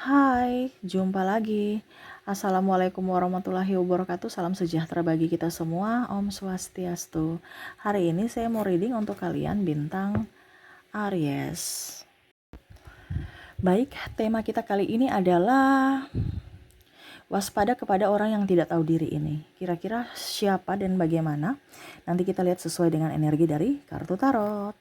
Hai, jumpa lagi. Assalamualaikum warahmatullahi wabarakatuh. Salam sejahtera bagi kita semua. Om Swastiastu. Hari ini saya mau reading untuk kalian bintang Aries. Baik, tema kita kali ini adalah waspada kepada orang yang tidak tahu diri ini. Kira-kira siapa dan bagaimana? Nanti kita lihat sesuai dengan energi dari kartu tarot.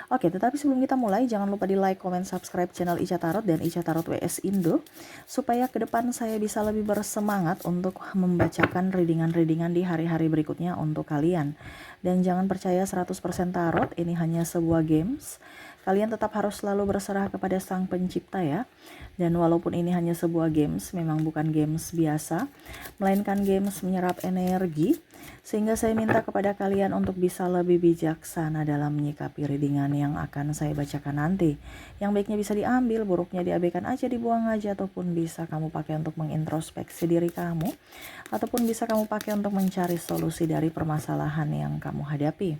Oke, tetapi sebelum kita mulai, jangan lupa di like, comment, subscribe channel Ica Tarot dan Ica Tarot WS Indo, supaya ke depan saya bisa lebih bersemangat untuk membacakan readingan-readingan di hari-hari berikutnya untuk kalian. Dan jangan percaya 100% tarot, ini hanya sebuah games. Kalian tetap harus selalu berserah kepada Sang Pencipta ya. Dan walaupun ini hanya sebuah games, memang bukan games biasa, melainkan games menyerap energi, sehingga saya minta kepada kalian untuk bisa lebih bijaksana dalam menyikapi readingan yang akan saya bacakan nanti. Yang baiknya bisa diambil, buruknya diabaikan aja, dibuang aja, ataupun bisa kamu pakai untuk mengintrospeksi diri kamu, ataupun bisa kamu pakai untuk mencari solusi dari permasalahan yang kamu hadapi.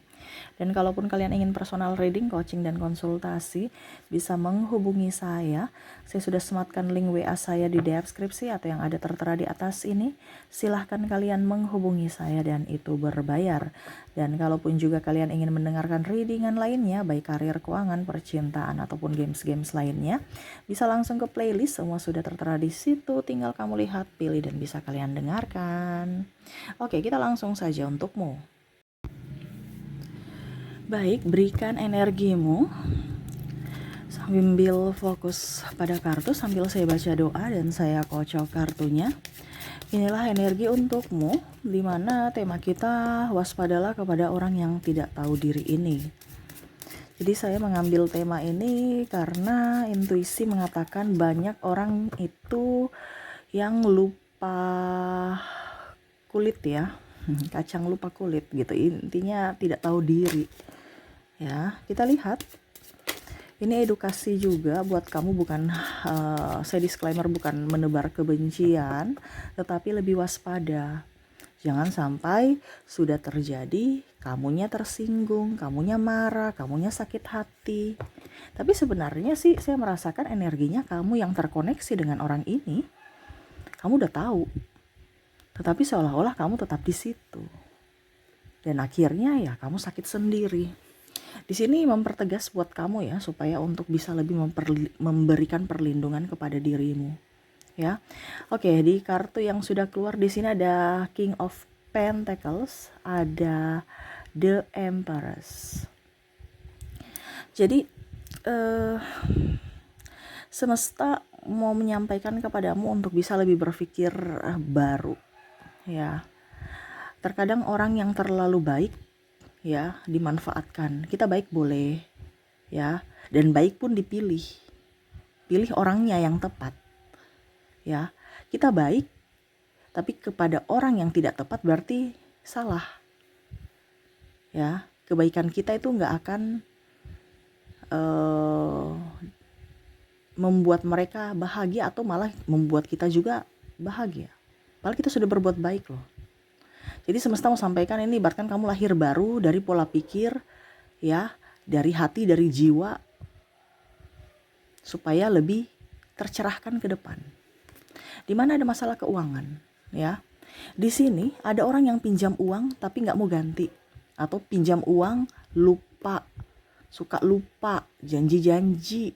Dan kalaupun kalian ingin personal reading, coaching, dan konsultasi, bisa menghubungi saya. Saya sudah sematkan link WA saya di deskripsi atau yang ada tertera di atas ini. Silahkan kalian menghubungi saya dan itu berbayar. Dan kalaupun juga kalian ingin mendengarkan readingan lainnya, baik karir, keuangan, percintaan, ataupun games-games lainnya, bisa langsung ke playlist, semua sudah tertera di situ. Tinggal kamu lihat, pilih, dan bisa kalian dengarkan. Oke, kita langsung saja untukmu. Baik, berikan energimu sambil fokus pada kartu sambil saya baca doa dan saya kocok kartunya. Inilah energi untukmu, di mana tema kita waspadalah kepada orang yang tidak tahu diri ini. Jadi saya mengambil tema ini karena intuisi mengatakan banyak orang itu yang lupa kulit ya, kacang lupa kulit gitu, intinya tidak tahu diri. Ya, kita lihat. Ini edukasi juga buat kamu, bukan saya disclaimer, bukan menebar kebencian, tetapi lebih waspada. Jangan sampai sudah terjadi, kamunya tersinggung, kamunya marah, kamunya sakit hati. Tapi sebenarnya sih saya merasakan energinya kamu yang terkoneksi dengan orang ini. Kamu udah tahu. Tetapi seolah-olah kamu tetap di situ. Dan akhirnya ya kamu sakit sendiri. Di sini mempertegas buat kamu ya, supaya untuk bisa lebih memberikan perlindungan kepada dirimu. Ya, oke, di kartu yang sudah keluar di sini ada King of Pentacles, ada The Empress. Jadi semesta mau menyampaikan kepadamu untuk bisa lebih berpikir baru. Ya, terkadang orang yang terlalu baik ya dimanfaatkan. Kita baik boleh ya, dan baik pun dipilih. Pilih orangnya yang tepat. Ya, kita baik tapi kepada orang yang tidak tepat berarti salah. Ya, kebaikan kita itu nggak akan membuat mereka bahagia atau malah membuat kita juga bahagia. Padahal kita sudah berbuat baik loh. Jadi semesta mau sampaikan ini, bahkan kamu lahir baru dari pola pikir ya, dari hati, dari jiwa, supaya lebih tercerahkan ke depan. Di mana ada masalah keuangan ya. Di sini ada orang yang pinjam uang tapi nggak mau ganti, atau pinjam uang lupa, suka lupa janji-janji.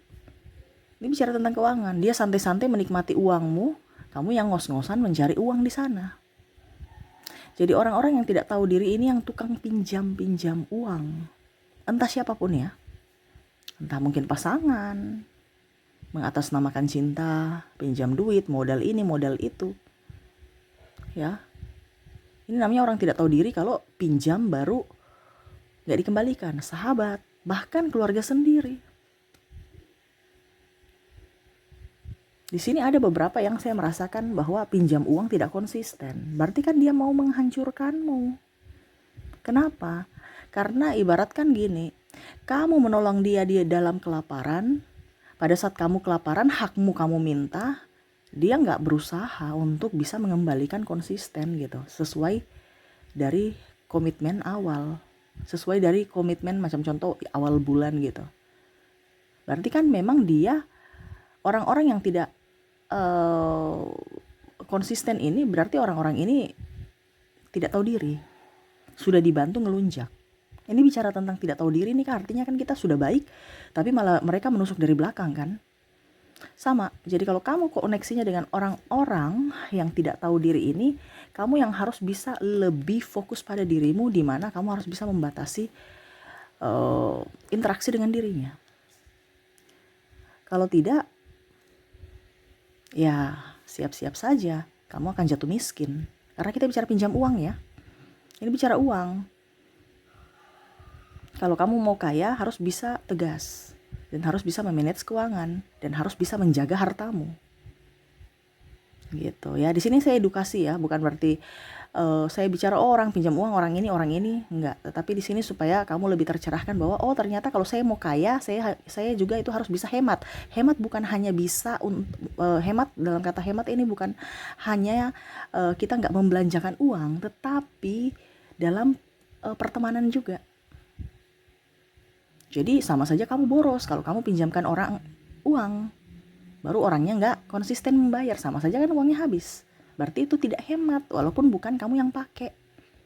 Ini bicara tentang keuangan. Dia santai-santai menikmati uangmu, kamu yang ngos-ngosan mencari uang di sana. Jadi orang-orang yang tidak tahu diri ini yang tukang pinjam uang. Entah siapapun ya. Entah mungkin pasangan, mengatasnamakan cinta, pinjam duit, modal ini, modal itu. Ya. Ini namanya orang tidak tahu diri kalau pinjam baru gak dikembalikan. Sahabat, bahkan keluarga sendiri. Di sini ada beberapa yang saya merasakan bahwa pinjam uang tidak konsisten. Berarti kan dia mau menghancurkanmu. Kenapa? Karena ibaratkan gini, kamu menolong dia dalam kelaparan. Pada saat kamu kelaparan, hakmu kamu minta, dia nggak berusaha untuk bisa mengembalikan konsisten gitu, sesuai dari komitmen awal, sesuai dari komitmen macam contoh awal bulan gitu. Berarti kan memang dia orang-orang yang tidak konsisten ini berarti orang-orang ini tidak tahu diri, sudah dibantu ngelunjak. Ini bicara tentang tidak tahu diri nih kan, artinya kan kita sudah baik tapi malah mereka menusuk dari belakang kan. Sama, jadi kalau kamu koneksinya dengan orang-orang yang tidak tahu diri ini, kamu yang harus bisa lebih fokus pada dirimu, di mana kamu harus bisa membatasi interaksi dengan dirinya. Kalau tidak, ya siap-siap saja kamu akan jatuh miskin. Karena kita bicara pinjam uang ya, ini bicara uang. Kalau kamu mau kaya harus bisa tegas, dan harus bisa memanage keuangan, dan harus bisa menjaga hartamu. Gitu ya. Di sini saya edukasi ya, bukan berarti saya bicara orang pinjam uang orang ini enggak. Tetapi di sini supaya kamu lebih tercerahkan bahwa oh ternyata kalau saya mau kaya, saya juga itu harus bisa hemat. Hemat bukan hanya bisa hemat, dalam kata hemat ini bukan hanya kita nggak membelanjakan uang, tetapi dalam pertemanan juga. Jadi sama saja kamu boros kalau kamu pinjamkan orang uang, baru orangnya nggak konsisten membayar, sama saja kan uangnya habis. Berarti itu tidak hemat, walaupun bukan kamu yang pakai,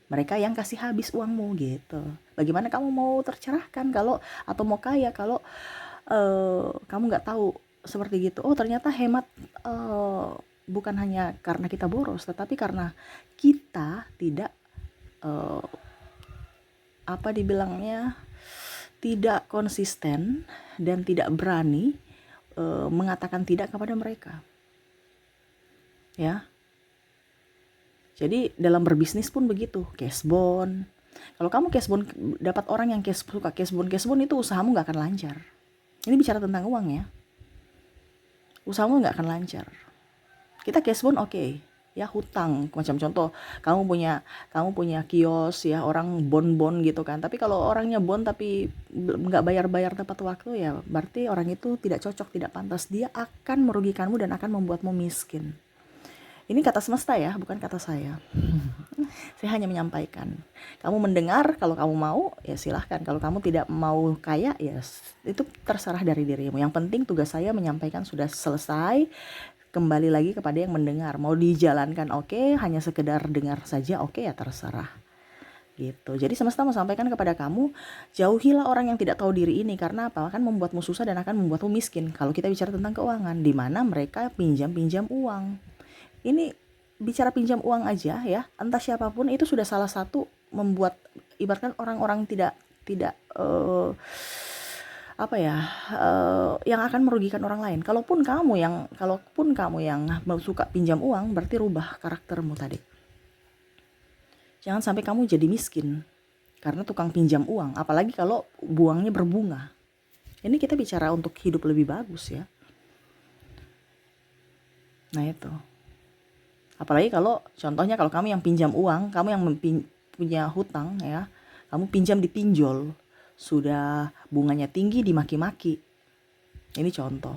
mereka yang kasih habis uangmu gitu. Bagaimana kamu mau tercerahkan kalau atau mau kaya kalau kamu nggak tahu seperti gitu. Oh ternyata hemat bukan hanya karena kita boros, tetapi karena kita tidak tidak konsisten dan tidak berani mengatakan tidak kepada mereka. Ya. Jadi dalam berbisnis pun begitu, cash bond. Kalau kamu cash bond dapat orang yang suka cash bond itu usahamu nggak akan lancar. Ini bicara tentang uang ya. Usahamu nggak akan lancar. Kita cash bond oke. Ya hutang, macam contoh kamu punya kios ya, orang bond gitu kan. Tapi kalau orangnya bond tapi nggak bayar tepat waktu ya, berarti orang itu tidak cocok, tidak pantas. Dia akan merugikanmu dan akan membuatmu miskin. Ini kata semesta ya, bukan kata saya. Saya hanya menyampaikan. Kamu mendengar, kalau kamu mau ya silahkan. Kalau kamu tidak mau kaya ya itu terserah dari dirimu. Yang penting tugas saya menyampaikan sudah selesai. Kembali lagi kepada yang mendengar. Mau dijalankan oke, hanya sekedar dengar saja oke ya terserah. Gitu. Jadi semesta mau sampaikan kepada kamu, jauhilah orang yang tidak tahu diri ini. Karena apa? Akan membuatmu susah dan akan membuatmu miskin. Kalau kita bicara tentang keuangan, di mana mereka pinjam uang. Ini bicara pinjam uang aja ya, entah siapapun itu sudah salah satu membuat ibaratkan orang-orang tidak yang akan merugikan orang lain. Kalaupun kamu yang suka pinjam uang, berarti rubah karaktermu tadi. Jangan sampai kamu jadi miskin karena tukang pinjam uang, apalagi kalau buangnya berbunga. Ini kita bicara untuk hidup lebih bagus ya. Nah itu. Apalagi kalau contohnya kalau kamu yang pinjam uang, kamu yang punya hutang ya, kamu pinjam di pinjol, sudah bunganya tinggi dimaki-maki. Ini contoh.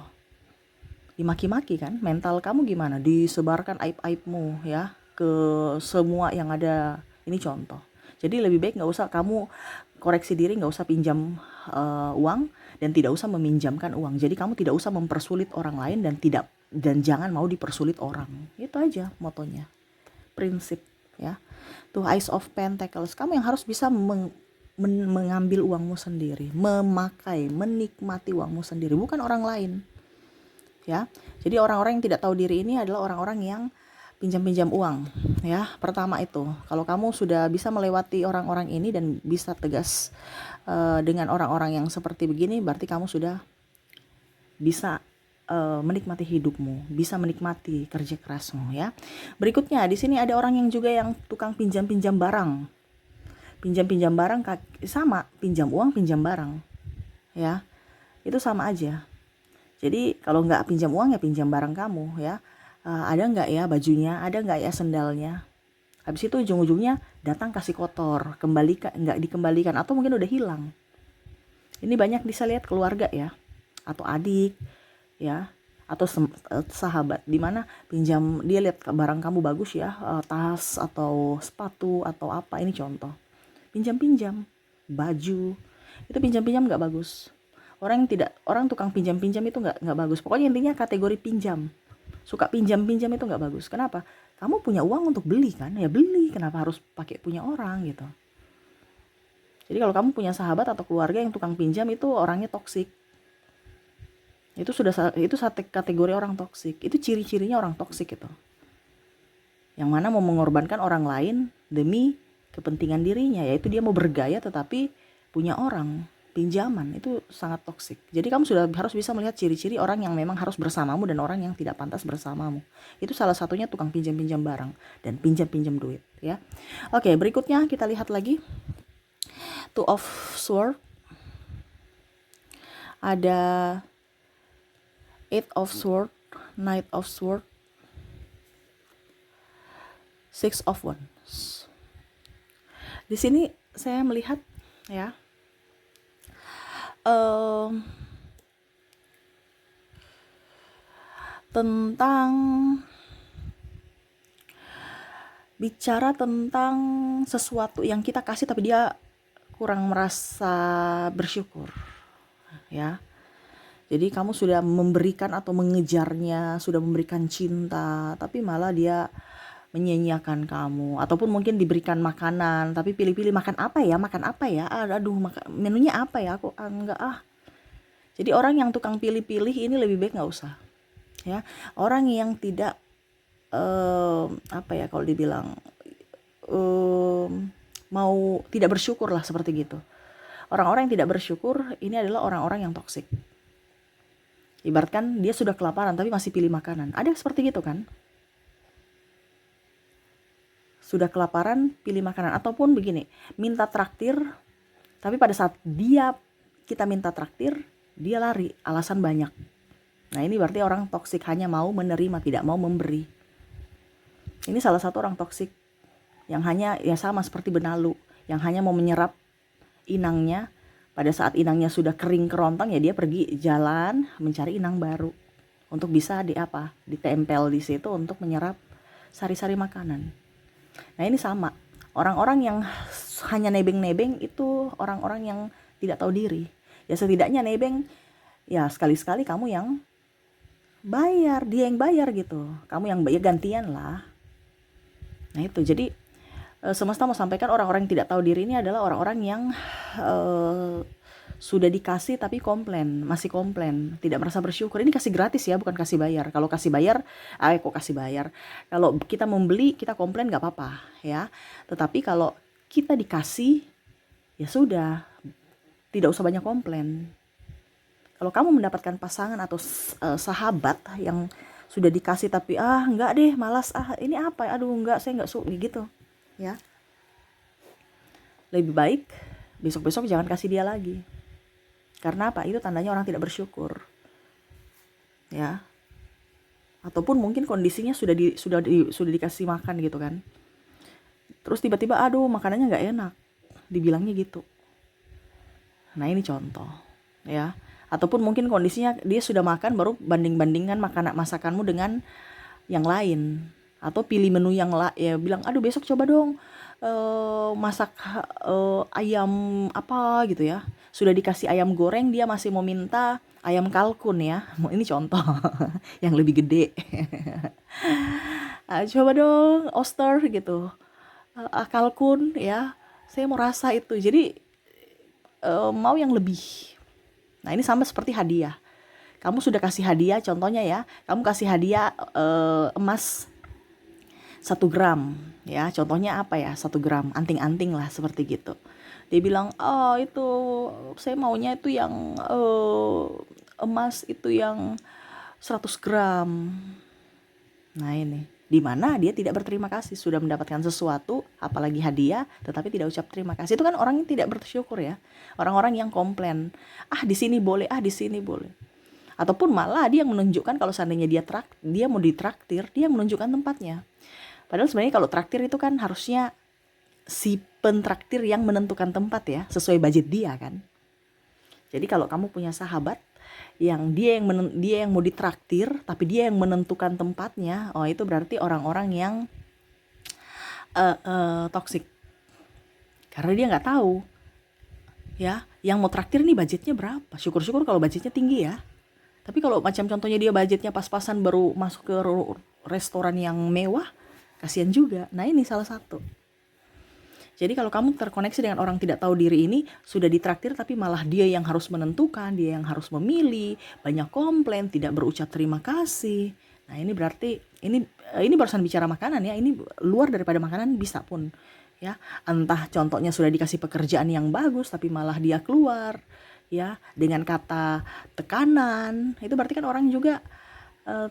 Dimaki-maki kan, mental kamu gimana? Disebarkan aib-aibmu ya ke semua yang ada. Ini contoh. Jadi lebih baik nggak usah kamu koreksi diri, nggak usah pinjam uang dan tidak usah meminjamkan uang. Jadi kamu tidak usah mempersulit orang lain dan jangan mau dipersulit orang. Itu aja motonya. Prinsip ya. Tuh Ace of Pentacles, kamu yang harus bisa mengambil uangmu sendiri, menikmati uangmu sendiri, bukan orang lain. Ya. Jadi orang-orang yang tidak tahu diri ini adalah orang-orang yang pinjam uang ya. Pertama itu, kalau kamu sudah bisa melewati orang-orang ini dan bisa tegas dengan orang-orang yang seperti begini, berarti kamu sudah bisa menikmati hidupmu, bisa menikmati kerja kerasmu ya. Berikutnya di sini ada orang yang juga yang tukang pinjam barang. Pinjam barang sama, pinjam uang, pinjam barang. Ya. Itu sama aja. Jadi kalau nggak pinjam uang ya pinjam barang kamu ya. Ada nggak ya bajunya, ada nggak ya sendalnya. Habis itu ujung-ujungnya datang kasih kotor, nggak dikembalikan atau mungkin udah hilang. Ini banyak bisa lihat keluarga ya, atau adik ya, atau sahabat, dimana pinjam, dia lihat barang kamu bagus ya, tas atau sepatu atau apa, ini contoh pinjam baju, itu pinjam nggak bagus. Orang tukang pinjam itu nggak bagus. Pokoknya intinya kategori pinjam Suka pinjam-pinjam itu nggak bagus. Kenapa? Kamu punya uang untuk beli kan? Ya beli, kenapa harus pakai punya orang gitu. Jadi kalau kamu punya sahabat atau keluarga yang tukang pinjam, itu orangnya toksik. Itu satu kategori orang toksik. Itu ciri-cirinya orang toksik itu. Yang mana mau mengorbankan orang lain demi kepentingan dirinya, yaitu dia mau bergaya tetapi punya orang pinjaman. Itu sangat toksik. Jadi kamu sudah harus bisa melihat ciri-ciri orang yang memang harus bersamamu dan orang yang tidak pantas bersamamu. Itu salah satunya tukang pinjam-pinjam barang dan pinjam-pinjam duit ya. Oke, berikutnya kita lihat lagi Two of Sword, ada Eight of Sword, Knight of Sword, Six of Wands. Di sini saya melihat ya, tentang bicara tentang sesuatu yang kita kasih tapi dia kurang merasa bersyukur ya. Jadi kamu sudah memberikan atau mengejarnya, sudah memberikan cinta, tapi malah dia menyanyiakan kamu. Ataupun mungkin diberikan makanan, tapi pilih-pilih makan apa ya, aduh menunya apa ya, aku enggak ah. Jadi orang yang tukang pilih-pilih ini lebih baik nggak usah ya. Orang yang tidak apa ya kalau dibilang mau tidak bersyukur lah, seperti gitu. Orang-orang yang tidak bersyukur ini adalah orang-orang yang toksik. Ibaratkan dia sudah kelaparan tapi masih pilih makanan. Ada seperti gitu kan? Sudah kelaparan pilih makanan. Ataupun begini, minta traktir tapi pada saat kita minta traktir, dia lari, alasan banyak. Nah ini berarti orang toksik, hanya mau menerima, tidak mau memberi. Ini salah satu orang toksik yang hanya ya sama seperti benalu, yang hanya mau menyerap inangnya. Pada saat inangnya sudah kering kerontang, ya dia pergi jalan mencari inang baru untuk bisa ditempel di situ untuk menyerap sari-sari makanan. Nah ini sama, orang-orang yang hanya nebeng-nebeng itu orang-orang yang tidak tahu diri. Ya setidaknya nebeng, ya sekali-sekali kamu yang bayar, dia yang bayar gitu, kamu yang bayar gantian lah. Nah itu, jadi semesta mau sampaikan orang-orang yang tidak tahu diri ini adalah orang-orang yang sudah dikasih tapi masih komplain, tidak merasa bersyukur. Ini kasih gratis ya, bukan kasih bayar. Kalau kasih bayar, kok kasih bayar. Kalau kita membeli, kita komplain nggak apa-apa ya. Tetapi kalau kita dikasih, ya sudah, tidak usah banyak komplain. Kalau kamu mendapatkan pasangan atau sahabat yang sudah dikasih tapi enggak deh, malas, ini apa, aduh enggak, saya enggak suka gitu ya, lebih baik besok-besok jangan kasih dia lagi. Karena apa? Itu tandanya orang tidak bersyukur ya. Ataupun mungkin kondisinya sudah dikasih makan gitu kan, terus tiba-tiba aduh makanannya nggak enak, dibilangnya gitu. Nah ini contoh ya. Ataupun mungkin kondisinya dia sudah makan baru banding-bandingkan masakanmu dengan yang lain, atau pilih menu yang ya bilang aduh besok coba dong masak ayam apa gitu ya. Sudah dikasih ayam goreng, dia masih mau minta ayam kalkun ya. Ini contoh yang lebih gede. Coba dong oyster gitu, kalkun ya, saya mau rasa itu. Jadi mau yang lebih. Nah ini sama seperti hadiah. Kamu sudah kasih hadiah, contohnya ya, kamu kasih hadiah emas 1 gram ya, contohnya apa ya, 1 gram anting-anting lah seperti gitu. Dia bilang itu saya maunya itu yang emas itu yang 100 gram. Nah ini dimana dia tidak berterima kasih, sudah mendapatkan sesuatu apalagi hadiah tetapi tidak ucap terima kasih. Itu kan orang yang tidak bersyukur ya, orang-orang yang komplain, di sini boleh, di sini boleh. Ataupun malah dia yang menunjukkan kalau seandainya dia mau ditraktir, dia menunjukkan tempatnya. Padahal sebenarnya kalau traktir itu kan harusnya si pentraktir yang menentukan tempat ya, sesuai budget dia kan. Jadi kalau kamu punya sahabat yang dia yang mau ditraktir tapi dia yang menentukan tempatnya, itu berarti orang-orang yang toksik. Karena dia nggak tahu ya, yang mau traktir nih budgetnya berapa. Syukur-syukur kalau budgetnya tinggi ya. Tapi kalau macam contohnya dia budgetnya pas-pasan baru masuk ke restoran yang mewah, kasihan juga. Nah ini salah satu. Jadi kalau kamu terkoneksi dengan orang tidak tahu diri ini, sudah ditraktir tapi malah dia yang harus menentukan, dia yang harus memilih, banyak komplain, tidak berucap terima kasih. Nah ini berarti ini barusan bicara makanan ya, ini luar daripada makanan bisa pun ya. Entah contohnya sudah dikasih pekerjaan yang bagus tapi malah dia keluar ya dengan kata tekanan, itu berarti kan orang juga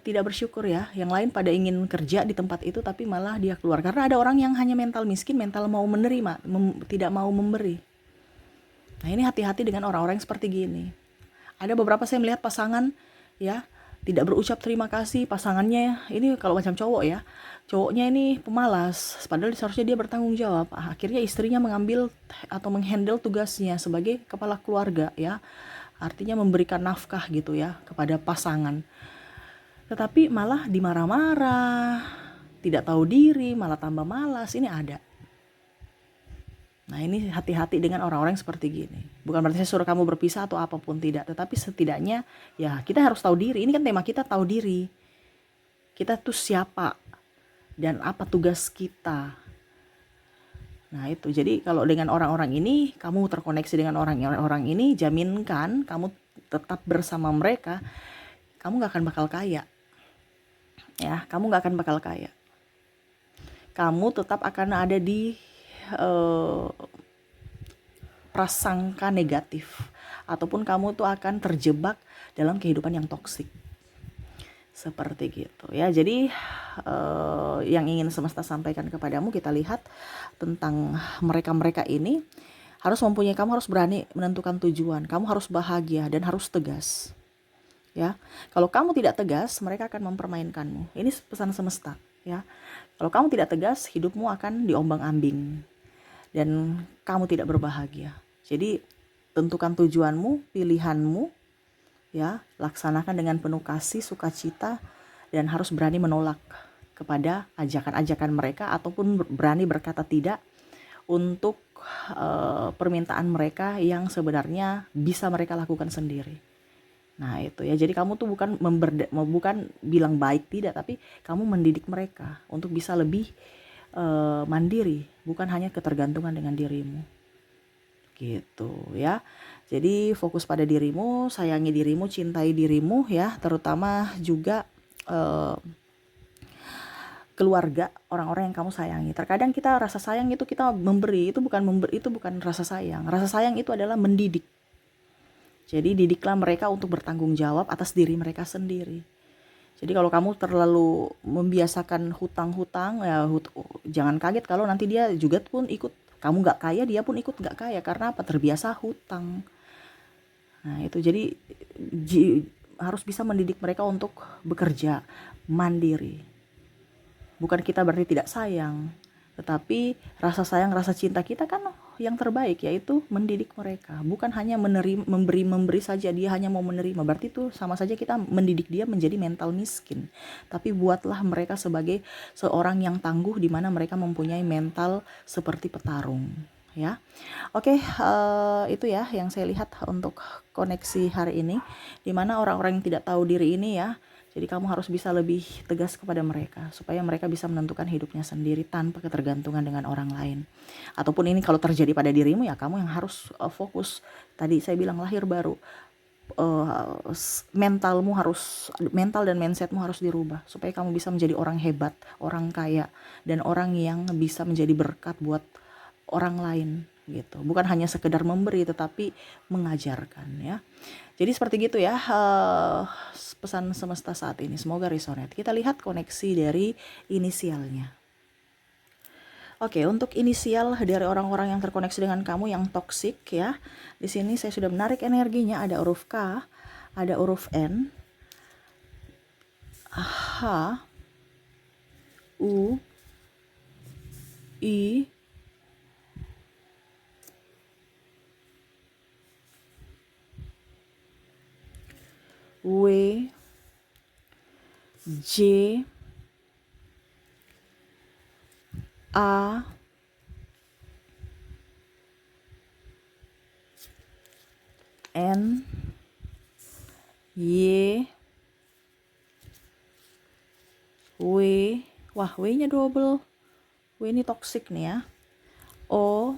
tidak bersyukur ya. Yang lain pada ingin kerja di tempat itu tapi malah dia keluar. Karena ada orang yang hanya mental miskin, mental mau menerima, tidak mau memberi. Nah ini hati-hati dengan orang-orang yang seperti gini. Ada beberapa saya melihat pasangan ya tidak berucap terima kasih, pasangannya ini kalau macam cowok ya, cowoknya ini pemalas, padahal seharusnya dia bertanggung jawab. Akhirnya istrinya mengambil atau menghandle tugasnya sebagai kepala keluarga ya, artinya memberikan nafkah gitu ya kepada pasangan. Tetapi malah dimarah-marah, tidak tahu diri, malah tambah malas. Ini ada. Nah ini hati-hati dengan orang-orang seperti gini. Bukan berarti saya suruh kamu berpisah atau apapun, tidak. Tetapi setidaknya ya kita harus tahu diri. Ini kan tema kita, tahu diri. Kita tuh siapa dan apa tugas kita. Nah itu, jadi kalau dengan orang-orang ini, kamu terkoneksi dengan orang-orang ini, jaminkan kamu tetap bersama mereka, kamu gak akan bakal kaya. Ya, kamu gak akan bakal kaya. Kamu tetap akan ada di prasangka negatif, ataupun kamu tuh akan terjebak dalam kehidupan yang toksik. Seperti gitu ya. Jadi yang ingin semesta sampaikan kepadamu, kita lihat tentang mereka-mereka ini kamu harus berani menentukan tujuan. Kamu harus bahagia dan harus tegas. Ya, kalau kamu tidak tegas, mereka akan mempermainkanmu. Ini pesan semesta, ya. Kalau kamu tidak tegas, hidupmu akan diombang-ambing dan kamu tidak berbahagia. Jadi tentukan tujuanmu, pilihanmu, ya, laksanakan dengan penuh kasih, sukacita, dan harus berani menolak kepada ajakan-ajakan mereka ataupun berani berkata tidak untuk permintaan mereka yang sebenarnya bisa mereka lakukan sendiri. Nah itu ya, jadi kamu tuh bukan bilang baik, tidak, tapi kamu mendidik mereka untuk bisa lebih mandiri, bukan hanya ketergantungan dengan dirimu. Gitu ya. Jadi fokus pada dirimu, sayangi dirimu, cintai dirimu ya, terutama juga keluarga, orang-orang yang kamu sayangi. Terkadang kita rasa sayang itu kita memberi, itu bukan rasa sayang. Rasa sayang itu adalah mendidik. Jadi didiklah mereka untuk bertanggung jawab atas diri mereka sendiri. Jadi kalau kamu terlalu membiasakan hutang-hutang, ya jangan kaget kalau nanti dia juga pun ikut. Kamu gak kaya, dia pun ikut gak kaya. Karena apa? Terbiasa hutang. Nah itu, jadi harus bisa mendidik mereka untuk bekerja mandiri. Bukan kita berarti tidak sayang, tetapi rasa sayang, rasa cinta kita kan yang terbaik, yaitu mendidik mereka. Bukan hanya memberi saja, dia hanya mau menerima. Berarti itu sama saja kita mendidik dia menjadi mental miskin. Tapi buatlah mereka sebagai seorang yang tangguh, di mana mereka mempunyai mental seperti petarung. Ya, oke, itu ya yang saya lihat untuk koneksi hari ini, di mana orang-orang yang tidak tahu diri ini ya. Jadi kamu harus bisa lebih tegas kepada mereka supaya mereka bisa menentukan hidupnya sendiri tanpa ketergantungan dengan orang lain. Ataupun ini kalau terjadi pada dirimu, ya kamu yang harus fokus. Tadi saya bilang lahir baru. Mental dan mindsetmu harus dirubah supaya kamu bisa menjadi orang hebat, orang kaya, dan orang yang bisa menjadi berkat buat orang lain gitu. Bukan hanya sekedar memberi tetapi mengajarkan ya. Jadi seperti gitu ya pesan semesta saat ini. Semoga resonate. Kita lihat koneksi dari inisialnya. Oke, untuk inisial dari orang-orang yang terkoneksi dengan kamu yang toksik ya. Di sini saya sudah menarik energinya, ada huruf K, ada huruf N, H, U, I, W, J, A, N, Y, W, wah W-nya double. W ini toxic nih ya. O,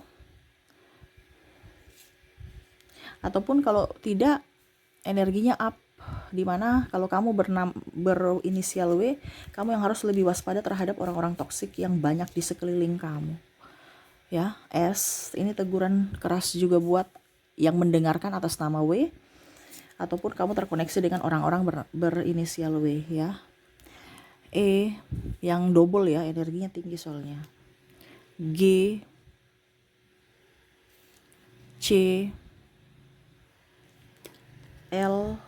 ataupun kalau tidak energinya up, dimana kalau kamu berinisial W, kamu yang harus lebih waspada terhadap orang-orang toksik yang banyak di sekeliling kamu ya. S, ini teguran keras juga buat yang mendengarkan atas nama W, ataupun kamu terkoneksi dengan orang-orang berinisial W ya. E, yang double ya, energinya tinggi soalnya. G, C, L,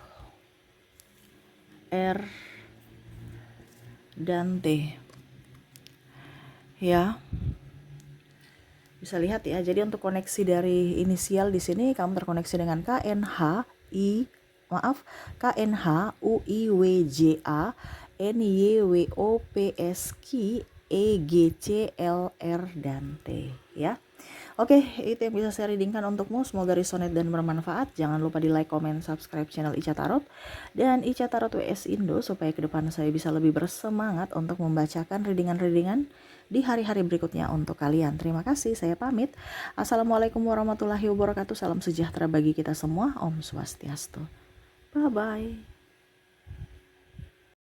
R, dan T ya. Bisa lihat ya, jadi untuk koneksi dari inisial di sini kamu terkoneksi dengan KNH UIWJA NYWOPSQ EGCLR dan T ya. Oke, itu yang bisa saya readingkan untukmu. Semoga resonate dan bermanfaat. Jangan lupa di like, comment, subscribe channel Ica Tarot dan Ica Tarot WS Indo supaya ke depan saya bisa lebih bersemangat untuk membacakan readingan-readingan di hari-hari berikutnya untuk kalian. Terima kasih, saya pamit. Assalamualaikum warahmatullahi wabarakatuh. Salam sejahtera bagi kita semua. Om Swastiastu. Bye-bye.